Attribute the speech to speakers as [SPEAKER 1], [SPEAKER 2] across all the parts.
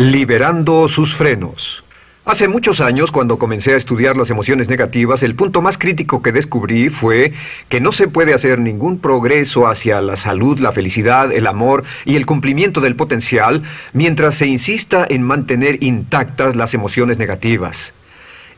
[SPEAKER 1] Liberando sus frenos. Hace muchos años, cuando comencé a estudiar las emociones negativas, el punto más crítico que descubrí fue que no se puede hacer ningún progreso hacia la salud, la felicidad, el amor y el cumplimiento del potencial mientras se insista en mantener intactas las emociones negativas.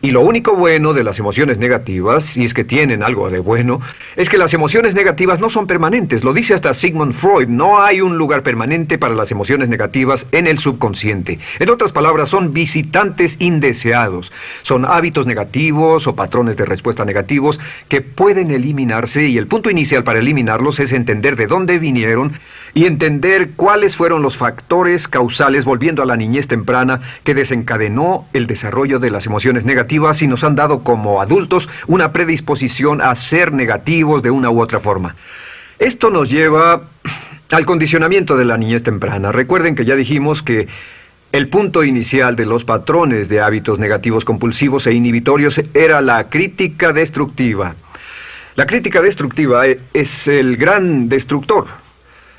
[SPEAKER 1] Y lo único bueno de las emociones negativas, si es que tienen algo de bueno, es que las emociones negativas no son permanentes. Lo dice hasta Sigmund Freud, no hay un lugar permanente para las emociones negativas en el subconsciente. En otras palabras, son visitantes indeseados. Son hábitos negativos o patrones de respuesta negativos que pueden eliminarse, y el punto inicial para eliminarlos es entender de dónde vinieron y entender cuáles fueron los factores causales, volviendo a la niñez temprana, que desencadenó el desarrollo de las emociones negativas y nos han dado como adultos una predisposición a ser negativos de una u otra forma. Esto nos lleva al condicionamiento de la niñez temprana. Recuerden que ya dijimos que el punto inicial de los patrones de hábitos negativos compulsivos e inhibitorios era la crítica destructiva. La crítica destructiva es el gran destructor.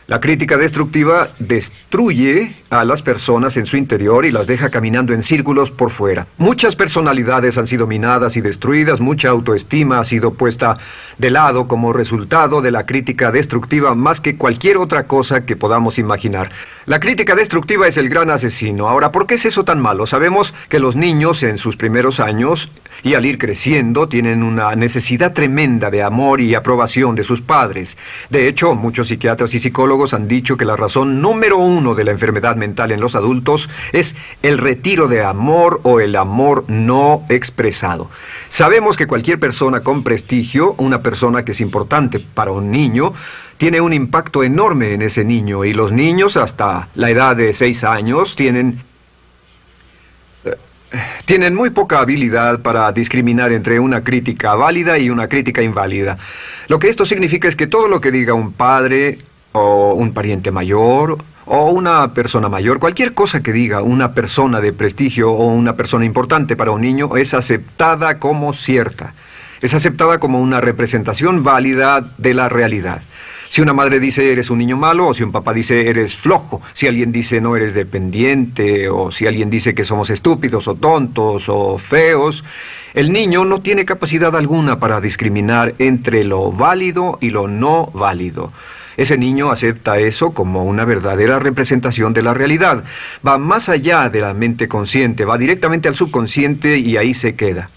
[SPEAKER 1] La crítica destructiva destruye a las personas en su interior y las deja caminando en círculos por fuera. Muchas personalidades han sido minadas y destruidas, mucha autoestima ha sido puesta de lado como resultado de la crítica destructiva más que cualquier otra cosa que podamos imaginar. La crítica destructiva es el gran asesino. Ahora, ¿por qué es eso tan malo? Sabemos que los niños en sus primeros años y al ir creciendo tienen una necesidad tremenda de amor y aprobación de sus padres. De hecho, muchos psiquiatras y psicólogos han dicho que la razón número uno de la enfermedad mental en los adultos es el retiro de amor o el amor no expresado. Sabemos que cualquier persona con prestigio, una persona que es importante para un niño, tiene un impacto enorme en ese niño, y los niños hasta la edad de 6 años tienen muy poca habilidad para discriminar entre una crítica válida y una crítica inválida. Lo que esto significa es que todo lo que diga un padre o un pariente mayor o una persona mayor, cualquier cosa que diga una persona de prestigio o una persona importante para un niño es aceptada como cierta. Es aceptada como una representación válida de la realidad. Si una madre dice eres un niño malo, o si un papá dice eres flojo, si alguien dice no eres dependiente, o si alguien dice que somos estúpidos o tontos o feos, el niño no tiene capacidad alguna para discriminar entre lo válido y lo no válido. Ese niño acepta eso como una verdadera representación de la realidad. Va más allá de la mente consciente, va directamente al subconsciente y ahí se queda.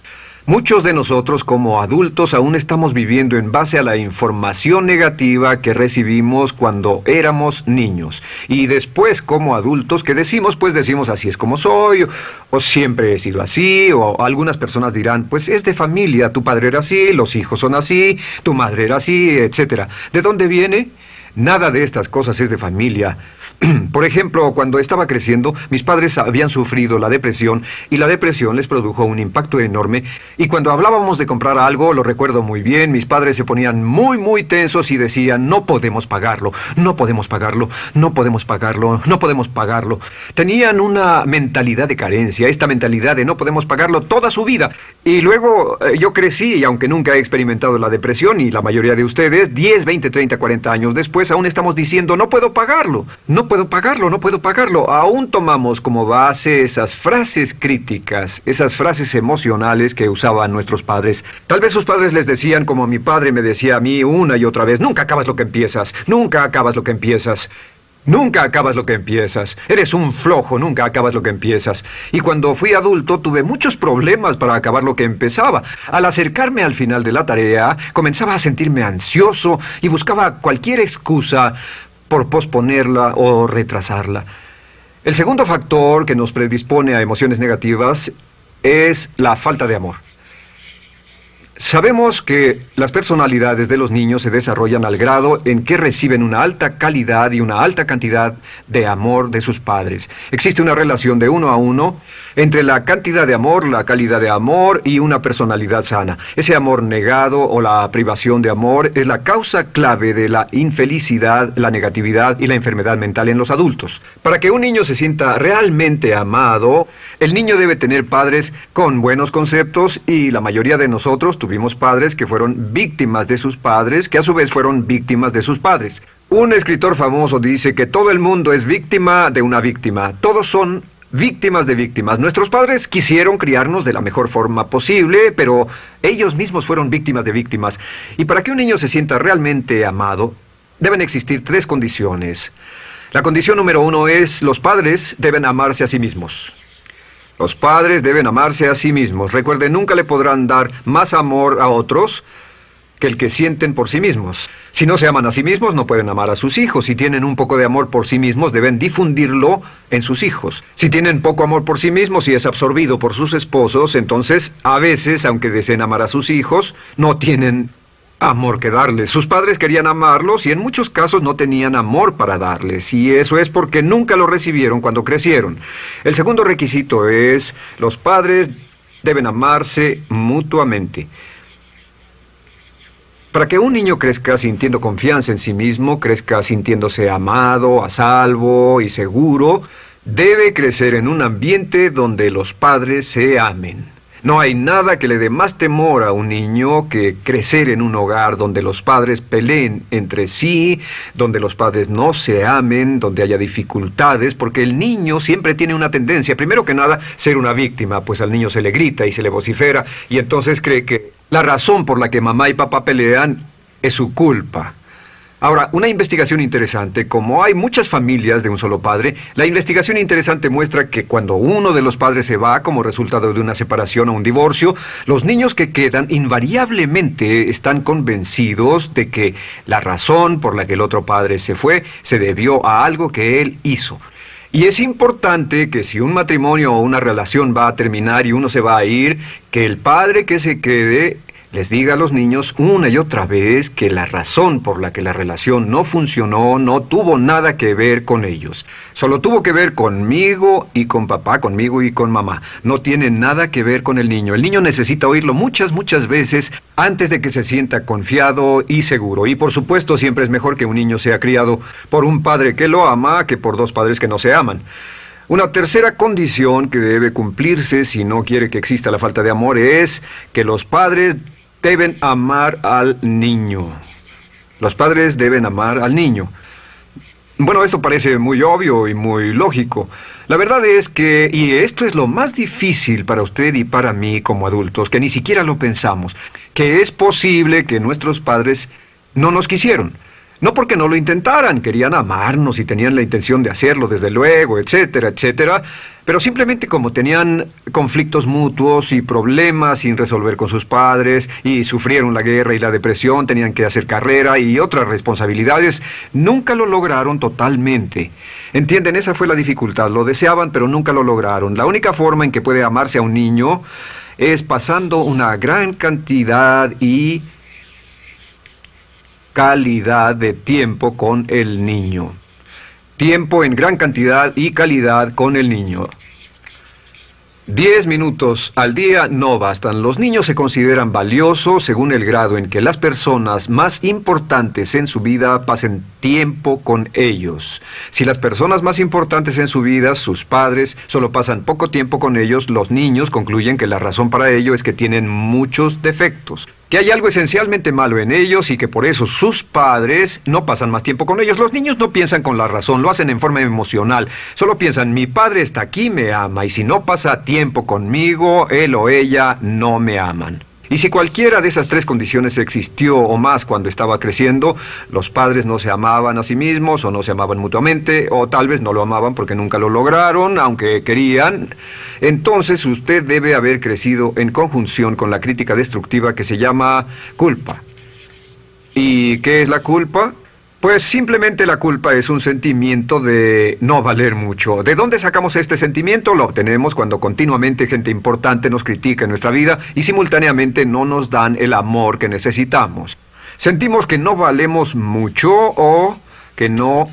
[SPEAKER 1] Muchos de nosotros como adultos aún estamos viviendo en base a la información negativa que recibimos cuando éramos niños. Y después como adultos, ¿qué decimos? Pues decimos así es como soy, o siempre he sido así, o algunas personas dirán, pues es de familia, tu padre era así, los hijos son así, tu madre era así, etc. ¿De dónde viene? Nada de estas cosas es de familia. Por ejemplo, cuando estaba creciendo, mis padres habían sufrido la depresión y la depresión les produjo un impacto enorme. Y cuando hablábamos de comprar algo, lo recuerdo muy bien, mis padres se ponían muy tensos y decían, no podemos pagarlo, no podemos pagarlo, no podemos pagarlo, no podemos pagarlo. Tenían una mentalidad de carencia, esta mentalidad de no podemos pagarlo toda su vida. Y luego yo crecí y aunque nunca he experimentado la depresión, y la mayoría de ustedes, 10, 20, 30, 40 años después, aún estamos diciendo, no puedo pagarlo, no puedo pagarlo, no puedo pagarlo. Aún tomamos como base esas frases críticas, esas frases emocionales que usaban nuestros padres. Tal vez sus padres les decían, como mi padre me decía a mí una y otra vez, nunca acabas lo que empiezas, nunca acabas lo que empiezas. Nunca acabas lo que empiezas. Eres un flojo, nunca acabas lo que empiezas. Y cuando fui adulto tuve muchos problemas para acabar lo que empezaba. Al acercarme al final de la tarea, comenzaba a sentirme ansioso y buscaba cualquier excusa por posponerla o retrasarla. El segundo factor que nos predispone a emociones negativas es la falta de amor. Sabemos que las personalidades de los niños se desarrollan al grado en que reciben una alta calidad y una alta cantidad de amor de sus padres. Existe una relación de 1 a 1 entre la cantidad de amor, la calidad de amor y una personalidad sana. Ese amor negado o la privación de amor es la causa clave de la infelicidad, la negatividad y la enfermedad mental en los adultos. Para que un niño se sienta realmente amado, el niño debe tener padres con buenos conceptos, y la mayoría de nosotros tuvimos padres que fueron víctimas de sus padres, que a su vez fueron víctimas de sus padres. Un escritor famoso dice que todo el mundo es víctima de una víctima. Todos son víctimas de víctimas. Nuestros padres quisieron criarnos de la mejor forma posible, pero ellos mismos fueron víctimas de víctimas. Y para que un niño se sienta realmente amado, deben existir 3 condiciones. La condición número 1 es: los padres deben amarse a sí mismos. Los padres deben amarse a sí mismos. Recuerden, nunca le podrán dar más amor a otros que el que sienten por sí mismos. Si no se aman a sí mismos, no pueden amar a sus hijos. Si tienen un poco de amor por sí mismos, deben difundirlo en sus hijos. Si tienen poco amor por sí mismos y es absorbido por sus esposos, entonces, a veces, aunque deseen amar a sus hijos, no tienen amor que darles. Sus padres querían amarlos y en muchos casos no tenían amor para darles, y eso es porque nunca lo recibieron cuando crecieron. El segundo requisito es: los padres deben amarse mutuamente. Para que un niño crezca sintiendo confianza en sí mismo, crezca sintiéndose amado, a salvo y seguro, debe crecer en un ambiente donde los padres se amen. No hay nada que le dé más temor a un niño que crecer en un hogar donde los padres peleen entre sí, donde los padres no se amen, donde haya dificultades, porque el niño siempre tiene una tendencia, primero que nada, ser una víctima, pues al niño se le grita y se le vocifera, y entonces cree que la razón por la que mamá y papá pelean es su culpa. Ahora, una investigación interesante: como hay muchas familias de un solo padre, la investigación interesante muestra que cuando uno de los padres se va como resultado de una separación o un divorcio, los niños que quedan invariablemente están convencidos de que la razón por la que el otro padre se fue se debió a algo que él hizo. Y es importante que si un matrimonio o una relación va a terminar y uno se va a ir, que el padre que se quede les diga a los niños una y otra vez que la razón por la que la relación no funcionó no tuvo nada que ver con ellos. Solo tuvo que ver conmigo y con papá, conmigo y con mamá. No tiene nada que ver con el niño. El niño necesita oírlo muchas veces antes de que se sienta confiado y seguro. Y por supuesto, siempre es mejor que un niño sea criado por un padre que lo ama que por 2 padres que no se aman. Una tercera condición que debe cumplirse si no quiere que exista la falta de amor es que los padres deben amar al niño. Los padres deben amar al niño. Bueno, esto parece muy obvio y muy lógico. La verdad es que, y esto es lo más difícil para usted y para mí como adultos, que ni siquiera lo pensamos, que es posible que nuestros padres no nos quisieron. No porque no lo intentaran, querían amarnos y tenían la intención de hacerlo, desde luego, etcétera, etcétera, pero simplemente como tenían conflictos mutuos y problemas sin resolver con sus padres, y sufrieron la guerra y la depresión, tenían que hacer carrera y otras responsabilidades, nunca lo lograron totalmente. ¿Entienden? Esa fue la dificultad. Lo deseaban, pero nunca lo lograron. La única forma en que puede amarse a un niño es pasando una gran cantidad y calidad de tiempo con el niño. Tiempo en gran cantidad y calidad con el niño. 10 minutos al día no bastan. Los niños se consideran valiosos según el grado en que las personas más importantes en su vida pasen tiempo con ellos. Si las personas más importantes en su vida, sus padres, solo pasan poco tiempo con ellos, los niños concluyen que la razón para ello es que tienen muchos defectos, que hay algo esencialmente malo en ellos y que por eso sus padres no pasan más tiempo con ellos. Los niños no piensan con la razón, lo hacen en forma emocional. Solo piensan: mi padre está aquí, me ama, y si no pasa tiempo conmigo, él o ella no me aman. Y si cualquiera de esas 3 condiciones existió o más cuando estaba creciendo, los padres no se amaban a sí mismos, o no se amaban mutuamente, o tal vez no lo amaban porque nunca lo lograron, aunque querían, entonces usted debe haber crecido en conjunción con la crítica destructiva que se llama culpa. ¿Y qué es la culpa? Pues simplemente la culpa es un sentimiento de no valer mucho. ¿De dónde sacamos este sentimiento? Lo obtenemos cuando continuamente gente importante nos critica en nuestra vida y simultáneamente no nos dan el amor que necesitamos. Sentimos que no valemos mucho o que no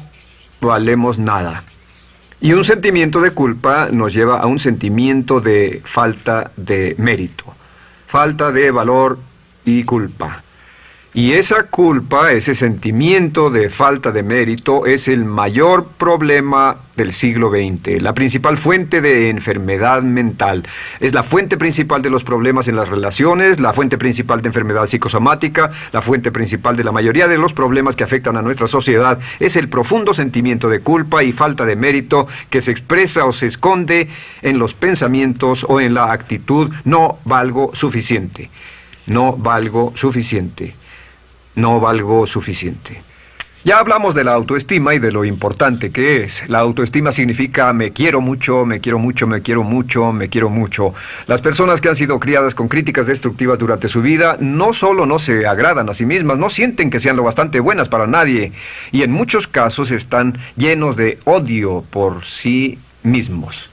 [SPEAKER 1] valemos nada. Y un sentimiento de culpa nos lleva a un sentimiento de falta de mérito, falta de valor y culpa. Y esa culpa, ese sentimiento de falta de mérito, es el mayor problema del siglo XX, la principal fuente de enfermedad mental. Es la fuente principal de los problemas en las relaciones, la fuente principal de enfermedad psicosomática, la fuente principal de la mayoría de los problemas que afectan a nuestra sociedad. Es el profundo sentimiento de culpa y falta de mérito que se expresa o se esconde en los pensamientos o en la actitud: no valgo suficiente, no valgo suficiente. No valgo suficiente. Ya hablamos de la autoestima y de lo importante que es. La autoestima significa me quiero mucho, me quiero mucho, me quiero mucho, me quiero mucho. Las personas que han sido criadas con críticas destructivas durante su vida no solo no se agradan a sí mismas, no sienten que sean lo bastante buenas para nadie, y en muchos casos están llenos de odio por sí mismos.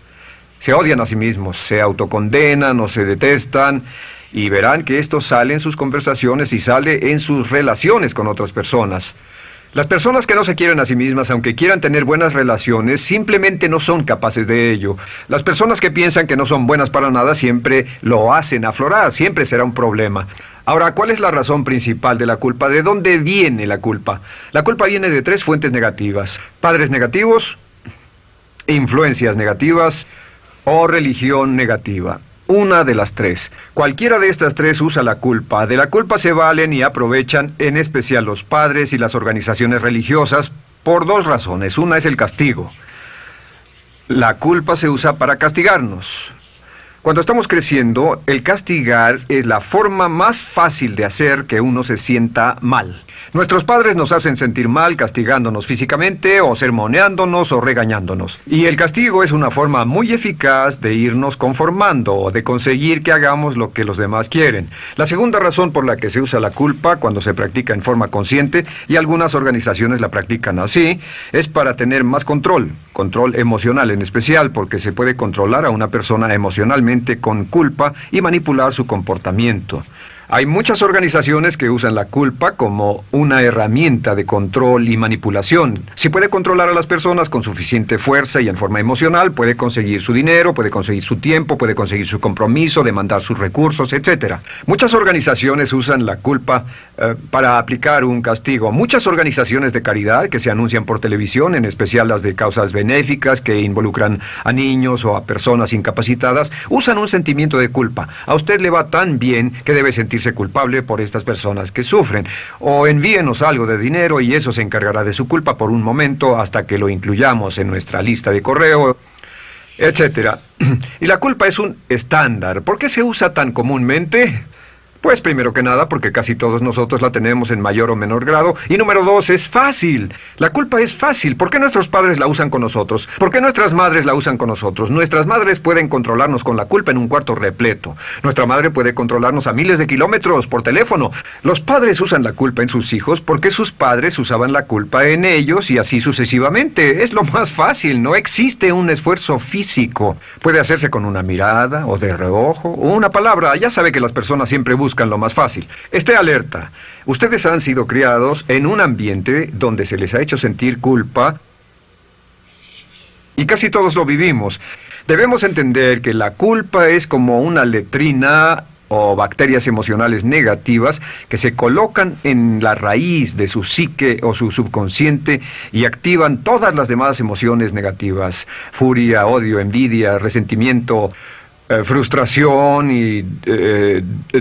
[SPEAKER 1] Se odian a sí mismos, se autocondenan o se detestan. Y verán que esto sale en sus conversaciones y sale en sus relaciones con otras personas. Las personas que no se quieren a sí mismas, aunque quieran tener buenas relaciones, simplemente no son capaces de ello. Las personas que piensan que no son buenas para nada siempre lo hacen aflorar, siempre será un problema. Ahora, ¿cuál es la razón principal de la culpa? ¿De dónde viene la culpa? La culpa viene de 3 fuentes negativas: padres negativos, influencias negativas o religión negativa. Una de las 3. Cualquiera de estas 3 usa la culpa. De la culpa se valen y aprovechan, en especial los padres y las organizaciones religiosas, por 2 razones. Una es el castigo. La culpa se usa para castigarnos. Cuando estamos creciendo, el castigar es la forma más fácil de hacer que uno se sienta mal. Nuestros padres nos hacen sentir mal castigándonos físicamente o sermoneándonos o regañándonos. Y el castigo es una forma muy eficaz de irnos conformando o de conseguir que hagamos lo que los demás quieren. La segunda razón por la que se usa la culpa cuando se practica en forma consciente, y algunas organizaciones la practican así, es para tener más control emocional en especial, porque se puede controlar a una persona emocionalmente con culpa y manipular su comportamiento. Hay muchas organizaciones que usan la culpa como una herramienta de control y manipulación. Si puede controlar a las personas con suficiente fuerza y en forma emocional, puede conseguir su dinero, puede conseguir su tiempo, puede conseguir su compromiso, demandar sus recursos, etc. Muchas organizaciones usan la culpa para aplicar un castigo. Muchas organizaciones de caridad que se anuncian por televisión, en especial las de causas benéficas que involucran a niños o a personas incapacitadas, usan un sentimiento de culpa. A usted le va tan bien que debe sentirse culpable por estas personas que sufren. O envíenos algo de dinero y eso se encargará de su culpa por un momento hasta que lo incluyamos en nuestra lista de correo, etcétera. Y la culpa es un estándar. ¿Por qué se usa tan comúnmente? Pues primero que nada porque casi todos nosotros la tenemos en mayor o menor grado. Y número 2, es fácil. La culpa es fácil. ¿Por qué nuestros padres la usan con nosotros? ¿Por qué nuestras madres la usan con nosotros? Nuestras madres pueden controlarnos con la culpa en un cuarto repleto. Nuestra madre puede controlarnos a miles de kilómetros por teléfono. Los padres usan la culpa en sus hijos porque sus padres usaban la culpa en ellos y así sucesivamente. Es lo más fácil. No existe un esfuerzo físico. Puede hacerse con una mirada o de reojo o una palabra. Ya sabe que las personas siempre buscan lo más fácil. Esté alerta. Ustedes han sido criados en un ambiente donde se les ha hecho sentir culpa y casi todos lo vivimos. Debemos entender que la culpa es como una letrina o bacterias emocionales negativas que se colocan en la raíz de su psique o su subconsciente y activan todas las demás emociones negativas: furia, odio, envidia, resentimiento, frustración y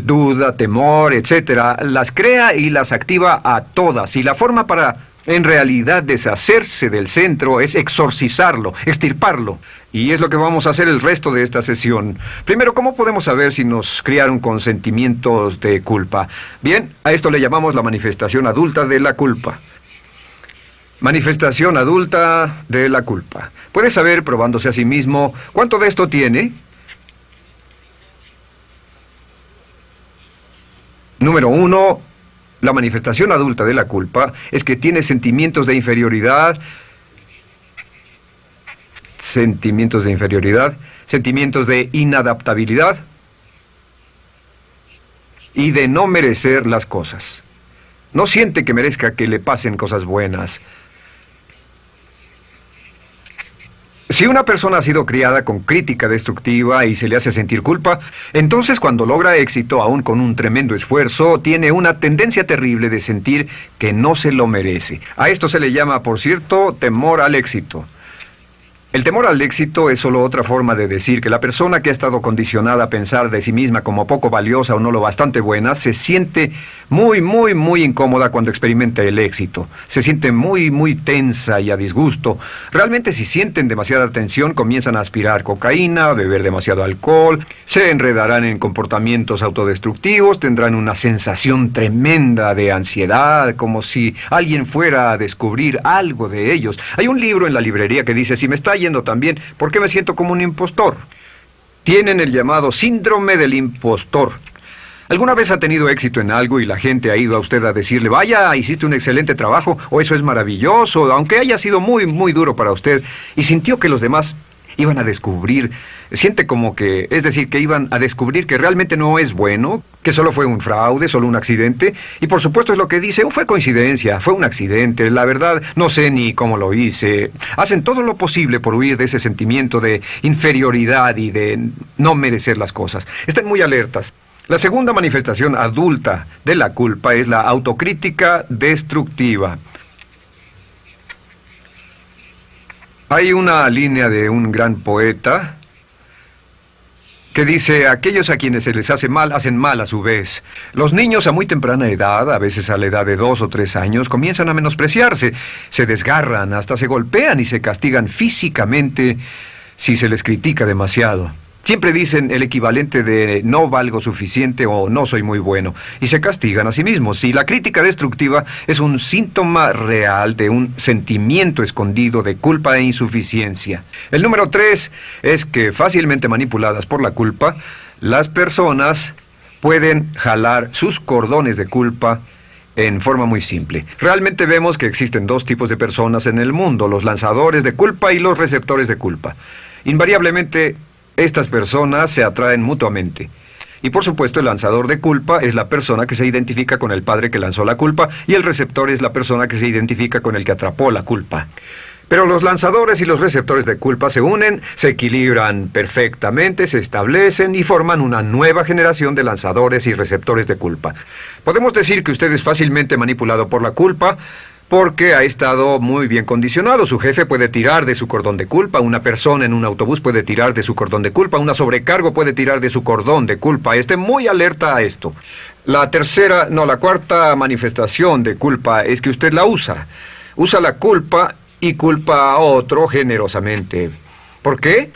[SPEAKER 1] duda, temor, etcétera. Las crea y las activa a todas. Y la forma para, en realidad, deshacerse del centro es exorcizarlo, extirparlo. Y es lo que vamos a hacer el resto de esta sesión. Primero, ¿cómo podemos saber si nos criaron con sentimientos de culpa? Bien, a esto le llamamos la manifestación adulta de la culpa. Manifestación adulta de la culpa. Puede saber, probándose a sí mismo, ¿cuánto de esto tiene? Número 1, la manifestación adulta de la culpa es que tiene sentimientos de inferioridad, sentimientos de inadaptabilidad y de no merecer las cosas. No siente que merezca que le pasen cosas buenas. Si una persona ha sido criada con crítica destructiva y se le hace sentir culpa, entonces cuando logra éxito, aún con un tremendo esfuerzo, tiene una tendencia terrible de sentir que no se lo merece. A esto se le llama, por cierto, temor al éxito. El temor al éxito es solo otra forma de decir que la persona que ha estado condicionada a pensar de sí misma como poco valiosa o no lo bastante buena, se siente muy incómoda cuando experimenta el éxito. Se siente muy tensa y a disgusto. Realmente si sienten demasiada tensión, comienzan a aspirar cocaína, a beber demasiado alcohol, se enredarán en comportamientos autodestructivos, tendrán una sensación tremenda de ansiedad, como si alguien fuera a descubrir algo de ellos. Hay un libro en la librería que dice, si me está yendo tan bien, ¿por qué me siento como un impostor? Tienen el llamado síndrome del impostor. ¿Alguna vez ha tenido éxito en algo y la gente ha ido a usted a decirle, vaya, hiciste un excelente trabajo, o eso es maravilloso, aunque haya sido muy duro para usted, y sintió que los demás iban a descubrir, siente como que, es decir, que iban a descubrir que realmente no es bueno, que solo fue un fraude, solo un accidente, y por supuesto es lo que dice, fue coincidencia, fue un accidente, la verdad, no sé ni cómo lo hice. Hacen todo lo posible por huir de ese sentimiento de inferioridad y de no merecer las cosas. Estén muy alertas. La segunda manifestación adulta de la culpa es la autocrítica destructiva. Hay una línea de un gran poeta que dice, aquellos a quienes se les hace mal, hacen mal a su vez. Los niños a muy temprana edad, a veces a la edad de 2 o 3 años, comienzan a menospreciarse, se desgarran, hasta se golpean y se castigan físicamente si se les critica demasiado. Siempre dicen el equivalente de no valgo suficiente o no soy muy bueno, y se castigan a sí mismos. Y la crítica destructiva es un síntoma real de un sentimiento escondido de culpa e insuficiencia. El número 3 es que, fácilmente manipuladas por la culpa, las personas pueden jalar sus cordones de culpa en forma muy simple. Realmente vemos que existen 2 tipos de personas en el mundo, los lanzadores de culpa y los receptores de culpa. Invariablemente, estas personas se atraen mutuamente. Y por supuesto el lanzador de culpa es la persona que se identifica con el padre que lanzó la culpa y el receptor es la persona que se identifica con el que atrapó la culpa. Pero los lanzadores y los receptores de culpa se unen, se equilibran perfectamente, se establecen y forman una nueva generación de lanzadores y receptores de culpa. Podemos decir que usted es fácilmente manipulado por la culpa, porque ha estado muy bien condicionado. Su jefe puede tirar de su cordón de culpa, una persona en un autobús puede tirar de su cordón de culpa, una sobrecargo puede tirar de su cordón de culpa. Esté muy alerta a esto. La cuarta manifestación de culpa es que usted la usa. Usa la culpa y culpa a otro generosamente. ¿Por qué?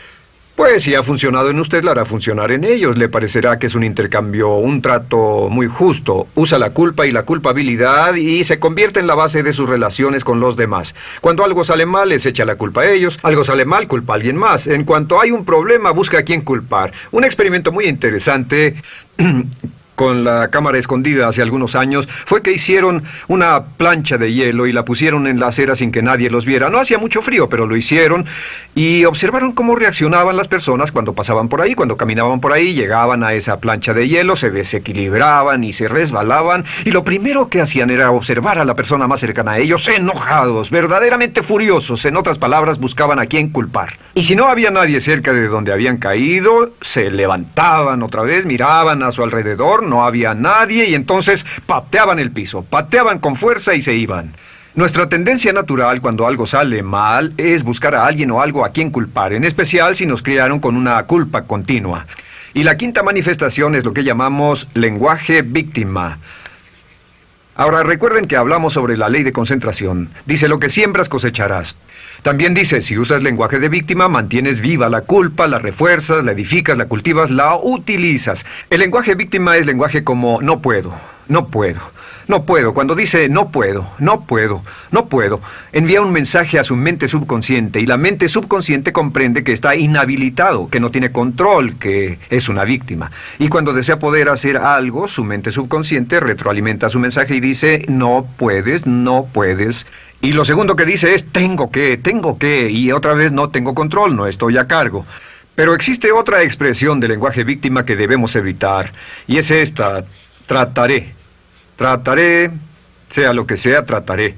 [SPEAKER 1] Pues si ha funcionado en usted, la hará funcionar en ellos. Le parecerá que es un intercambio, un trato muy justo. Usa la culpa y la culpabilidad y se convierte en la base de sus relaciones con los demás. Cuando algo sale mal, les echa la culpa a ellos. Algo sale mal, culpa a alguien más. En cuanto hay un problema, busca a quién culpar. Un experimento muy interesante con la cámara escondida hace algunos años, fue que hicieron una plancha de hielo y la pusieron en la acera sin que nadie los viera. No hacía mucho frío, pero lo hicieron y observaron cómo reaccionaban las personas cuando pasaban por ahí, cuando caminaban por ahí, llegaban a esa plancha de hielo, se desequilibraban y se resbalaban, y lo primero que hacían era observar a la persona más cercana a ellos, enojados, verdaderamente furiosos. En otras palabras, buscaban a quién culpar. Y si no había nadie cerca de donde habían caído, se levantaban otra vez, miraban a su alrededor, no había nadie y entonces pateaban el piso, pateaban con fuerza y se iban. Nuestra tendencia natural cuando algo sale mal es buscar a alguien o algo a quien culpar, en especial si nos criaron con una culpa continua. Y la quinta manifestación es lo que llamamos lenguaje víctima. Ahora recuerden que hablamos sobre la ley de concentración. Dice, lo que siembras cosecharás. También dice, si usas lenguaje de víctima, mantienes viva la culpa, la refuerzas, la edificas, la cultivas, la utilizas. El lenguaje víctima es lenguaje como no puedo, no puedo, no puedo. Cuando dice no puedo, no puedo, no puedo, envía un mensaje a su mente subconsciente y la mente subconsciente comprende que está inhabilitado, que no tiene control, que es una víctima. Y cuando desea poder hacer algo, su mente subconsciente retroalimenta su mensaje y dice no puedes, no puedes. Y lo segundo que dice es tengo que, y otra vez no tengo control, no estoy a cargo. Pero existe otra expresión del lenguaje víctima que debemos evitar, y es esta, trataré. Trataré, sea lo que sea, trataré.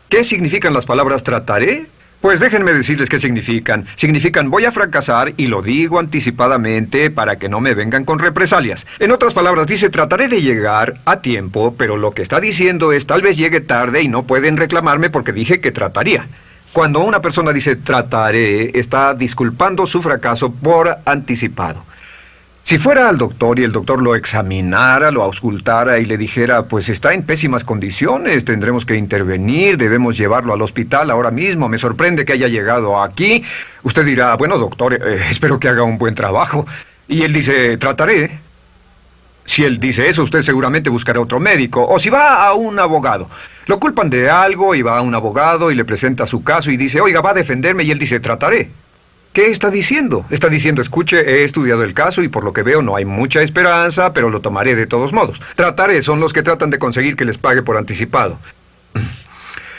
[SPEAKER 1] ¿Qué significan las palabras trataré? Pues déjenme decirles qué significan. Significan voy a fracasar y lo digo anticipadamente para que no me vengan con represalias. En otras palabras, dice trataré de llegar a tiempo, pero lo que está diciendo es tal vez llegue tarde y no pueden reclamarme porque dije que trataría. Cuando una persona dice trataré, está disculpando su fracaso por anticipado. Si fuera al doctor y el doctor lo examinara, lo auscultara y le dijera, pues está en pésimas condiciones, tendremos que intervenir, debemos llevarlo al hospital ahora mismo, me sorprende que haya llegado aquí. Usted dirá, bueno doctor, espero que haga un buen trabajo. Y él dice, trataré. Si él dice eso, usted seguramente buscará otro médico. O si va a un abogado. Lo culpan de algo y va a un abogado y le presenta su caso y dice, oiga, va a defenderme, y él dice, trataré. ¿Qué está diciendo? Está diciendo, escuche, he estudiado el caso y por lo que veo no hay mucha esperanza, pero lo tomaré de todos modos. Trataré son los que tratan de conseguir que les pague por anticipado.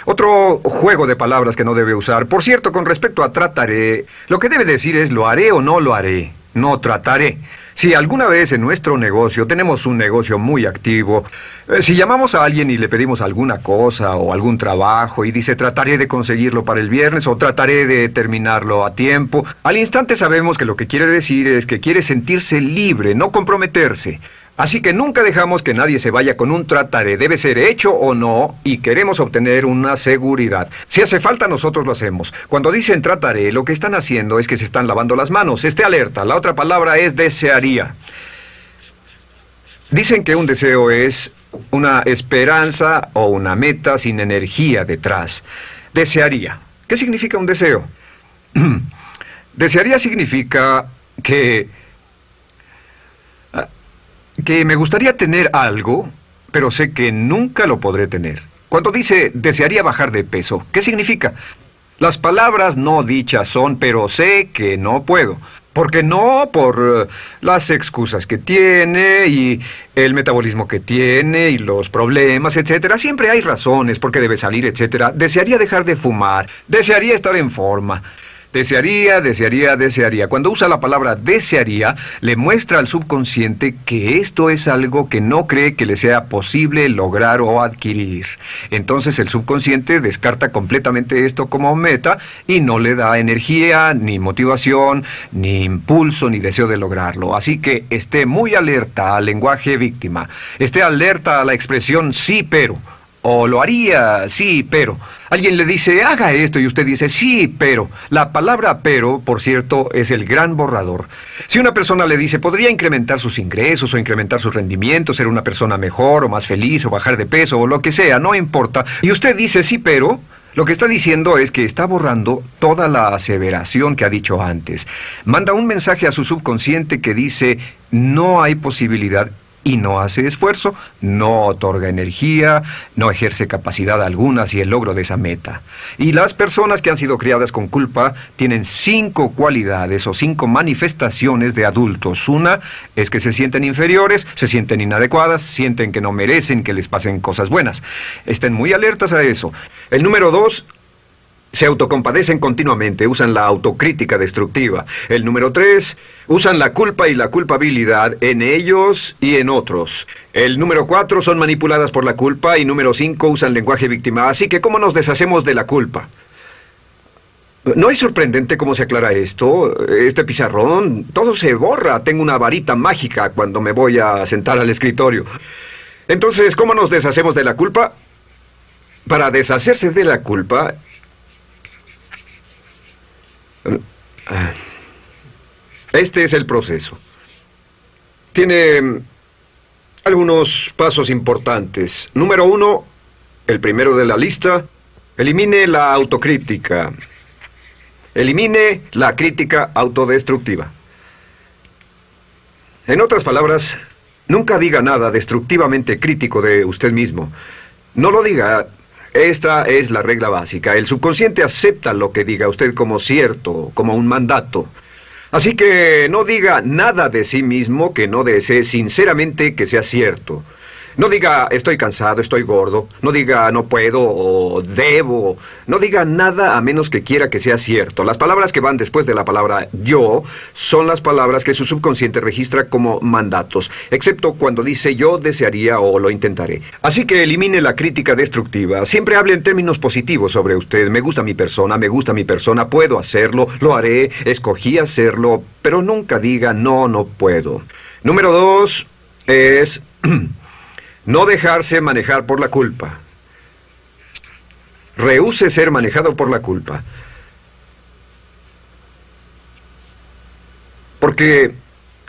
[SPEAKER 1] Otro juego de palabras que no debe usar. Por cierto, con respecto a trataré, lo que debe decir es lo haré o no lo haré. No trataré. Si alguna vez en nuestro negocio, tenemos un negocio muy activo, si llamamos a alguien y le pedimos alguna cosa o algún trabajo y dice trataré de conseguirlo para el viernes o trataré de terminarlo a tiempo, al instante sabemos que lo que quiere decir es que quiere sentirse libre, no comprometerse. Así que nunca dejamos que nadie se vaya con un trataré, debe ser hecho o no, y queremos obtener una seguridad. Si hace falta, nosotros lo hacemos. Cuando dicen trataré, lo que están haciendo es que se están lavando las manos. Esté alerta, la otra palabra es desearía. Dicen que un deseo es una esperanza o una meta sin energía detrás. Desearía. ¿Qué significa un deseo? Desearía significa que me gustaría tener algo, pero sé que nunca lo podré tener. Cuando dice desearía bajar de peso, ¿qué significa? Las palabras no dichas son, pero sé que no puedo. Porque no por las excusas que tiene y el metabolismo que tiene y los problemas, etcétera. Siempre hay razones por qué debe salir, etcétera. Desearía dejar de fumar, desearía estar en forma. Desearía, desearía, desearía. Cuando usa la palabra desearía, le muestra al subconsciente que esto es algo que no cree que le sea posible lograr o adquirir. Entonces el subconsciente descarta completamente esto como meta y no le da energía, ni motivación, ni impulso, ni deseo de lograrlo. Así que esté muy alerta al lenguaje víctima. Esté alerta a la expresión sí, pero. O lo haría, sí, pero. Alguien le dice, haga esto, y usted dice, sí, pero. La palabra pero, por cierto, es el gran borrador. Si una persona le dice, podría incrementar sus ingresos o incrementar su rendimiento, ser una persona mejor o más feliz o bajar de peso o lo que sea, no importa. Y usted dice, sí, pero. Lo que está diciendo es que está borrando toda la aseveración que ha dicho antes. Manda un mensaje a su subconsciente que dice, no hay posibilidad. Y no hace esfuerzo, no otorga energía, no ejerce capacidad alguna hacia el logro de esa meta. Y las personas que han sido criadas con culpa tienen 5 cualidades o 5 manifestaciones de adultos. Una es que se sienten inferiores, se sienten inadecuadas, sienten que no merecen que les pasen cosas buenas. Estén muy alertas a eso. El número 2... se autocompadecen continuamente, usan la autocrítica destructiva. El número 3, usan la culpa y la culpabilidad en ellos y en otros. El número 4, son manipuladas por la culpa. Y número 5, usan lenguaje víctima. Así que, ¿cómo nos deshacemos de la culpa? ¿No es sorprendente cómo se aclara esto? Este pizarrón, todo se borra. Tengo una varita mágica cuando me voy a sentar al escritorio. Entonces, ¿cómo nos deshacemos de la culpa? Para deshacerse de la culpa... este es el proceso. Tiene algunos pasos importantes. Número 1, el primero de la lista, elimine la autocrítica. Elimine la crítica autodestructiva. En otras palabras, nunca diga nada destructivamente crítico de usted mismo. No lo diga. Esta es la regla básica. El subconsciente acepta lo que diga usted como cierto, como un mandato. Así que no diga nada de sí mismo que no desee sinceramente que sea cierto. No diga estoy cansado, estoy gordo. No diga no puedo o debo. No diga nada a menos que quiera que sea cierto. Las palabras que van después de la palabra yo son las palabras que su subconsciente registra como mandatos, excepto cuando dice yo desearía o lo intentaré. Así que elimine la crítica destructiva. Siempre hable en términos positivos sobre usted. Me gusta mi persona, puedo hacerlo, lo haré, escogí hacerlo, pero nunca diga no, no puedo. Número 2 es no dejarse manejar por la culpa. Rehúse ser manejado por la culpa. Porque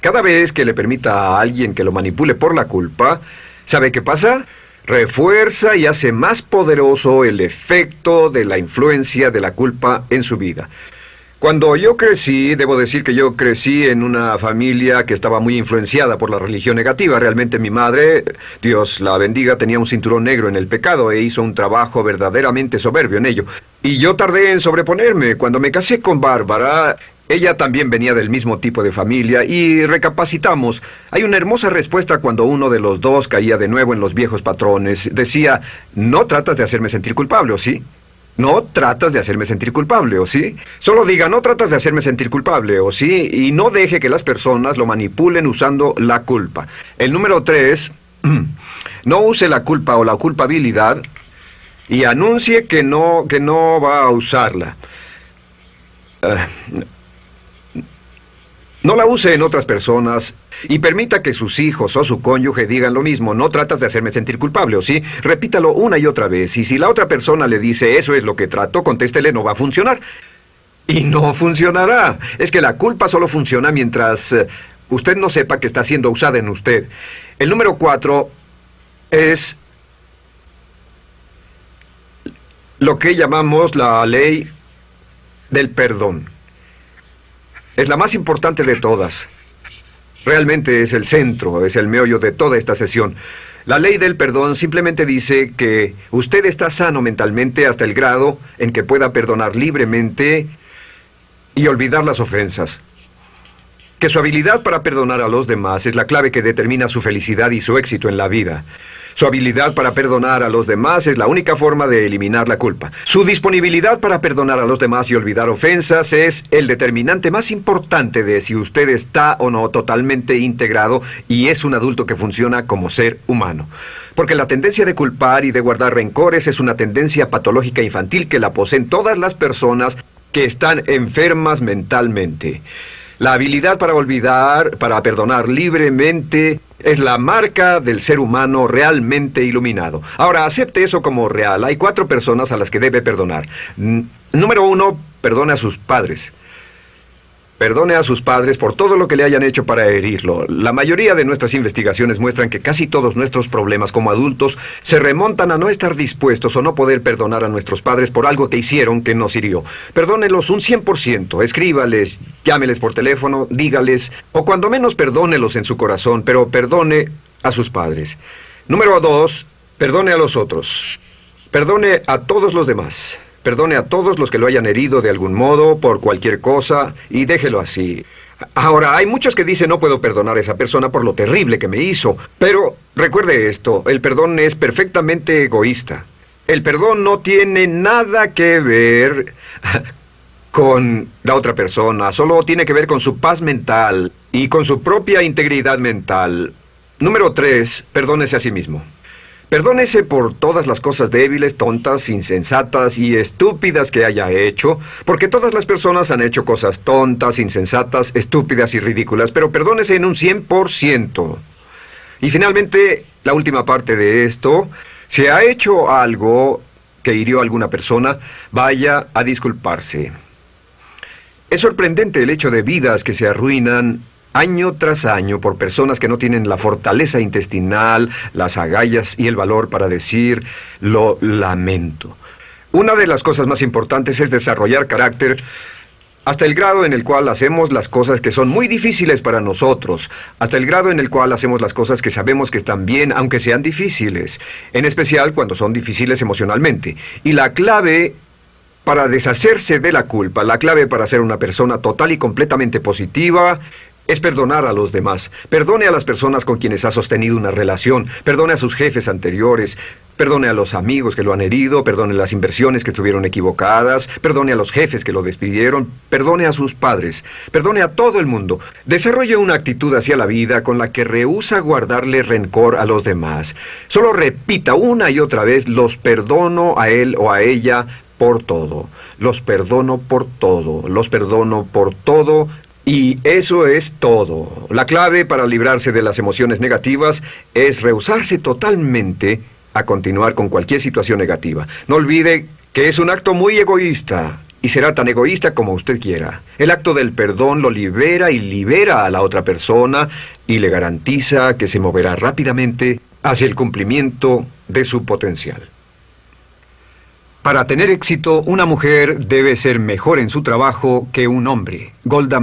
[SPEAKER 1] cada vez que le permita a alguien que lo manipule por la culpa, ¿sabe qué pasa? Refuerza y hace más poderoso el efecto de la influencia de la culpa en su vida. Cuando yo crecí, debo decir que yo crecí en una familia que estaba muy influenciada por la religión negativa. Realmente mi madre, Dios la bendiga, tenía un cinturón negro en el pecado e hizo un trabajo verdaderamente soberbio en ello. Y yo tardé en sobreponerme. Cuando me casé con Bárbara, ella también venía del mismo tipo de familia y recapacitamos. Hay una hermosa respuesta cuando uno de los dos caía de nuevo en los viejos patrones. Decía, no tratas de hacerme sentir culpable, ¿o sí? No tratas de hacerme sentir culpable, ¿o sí? Solo diga, no tratas de hacerme sentir culpable, ¿o sí? Y no deje que las personas lo manipulen usando la culpa. El número 3, no use la culpa o la culpabilidad y anuncie que no va a usarla. No la use en otras personas y permita que sus hijos o su cónyuge digan lo mismo. No tratas de hacerme sentir culpable, ¿o sí? Repítalo una y otra vez. Y si la otra persona le dice, eso es lo que trato, contéstele, no va a funcionar. Y no funcionará. Es que la culpa solo funciona mientras usted no sepa que está siendo usada en usted. El número 4 es lo que llamamos la ley del perdón. Es la más importante de todas. Realmente es el centro, es el meollo de toda esta sesión. La ley del perdón simplemente dice que usted está sano mentalmente hasta el grado en que pueda perdonar libremente y olvidar las ofensas. Que su habilidad para perdonar a los demás es la clave que determina su felicidad y su éxito en la vida. Su habilidad para perdonar a los demás es la única forma de eliminar la culpa. Su disponibilidad para perdonar a los demás y olvidar ofensas es el determinante más importante de si usted está o no totalmente integrado y es un adulto que funciona como ser humano. Porque la tendencia de culpar y de guardar rencores es una tendencia patológica infantil que la poseen todas las personas que están enfermas mentalmente. La habilidad para olvidar, para perdonar libremente, es la marca del ser humano realmente iluminado. Ahora, acepte eso como real. Hay 4 personas a las que debe perdonar. Número 1, perdone a sus padres. Perdone a sus padres por todo lo que le hayan hecho para herirlo. La mayoría de nuestras investigaciones muestran que casi todos nuestros problemas como adultos se remontan a no estar dispuestos o no poder perdonar a nuestros padres por algo que hicieron que nos hirió. Perdónelos un 100%, escríbales, llámeles por teléfono, dígales, o cuando menos perdónelos en su corazón, pero perdone a sus padres. Número 2, perdone a los otros. Perdone a todos los demás. Perdone a todos los que lo hayan herido de algún modo, por cualquier cosa, y déjelo así. Ahora, hay muchos que dicen no puedo perdonar a esa persona por lo terrible que me hizo. Pero recuerde esto, el perdón es perfectamente egoísta. El perdón no tiene nada que ver con la otra persona, solo tiene que ver con su paz mental y con su propia integridad mental. Número 3, perdónese a sí mismo. Perdónese por todas las cosas débiles, tontas, insensatas y estúpidas que haya hecho, porque todas las personas han hecho cosas tontas, insensatas, estúpidas y ridículas, pero perdónese en un 100%. Y finalmente, la última parte de esto, si ha hecho algo que hirió a alguna persona, vaya a disculparse. Es sorprendente el hecho de vidas que se arruinan año tras año por personas que no tienen la fortaleza intestinal, las agallas y el valor para decir lo lamento. Una de las cosas más importantes es desarrollar carácter hasta el grado en el cual hacemos las cosas que son muy difíciles para nosotros, hasta el grado en el cual hacemos las cosas que sabemos que están bien, aunque sean difíciles, en especial cuando son difíciles emocionalmente. Y la clave para deshacerse de la culpa, la clave para ser una persona total y completamente positiva, es perdonar a los demás. Perdone a las personas con quienes ha sostenido una relación. Perdone a sus jefes anteriores. Perdone a los amigos que lo han herido. Perdone las inversiones que estuvieron equivocadas. Perdone a los jefes que lo despidieron. Perdone a sus padres. Perdone a todo el mundo. Desarrolle una actitud hacia la vida con la que rehúsa guardarle rencor a los demás. Solo repita una y otra vez: los perdono a él o a ella por todo. Los perdono por todo. Los perdono por todo. Y eso es todo. La clave para librarse de las emociones negativas es rehusarse totalmente a continuar con cualquier situación negativa. No olvide que es un acto muy egoísta, y será tan egoísta como usted quiera. El acto del perdón lo libera y libera a la otra persona y le garantiza que se moverá rápidamente hacia el cumplimiento de su potencial. Para tener éxito, una mujer debe ser mejor en su trabajo que un hombre. Golda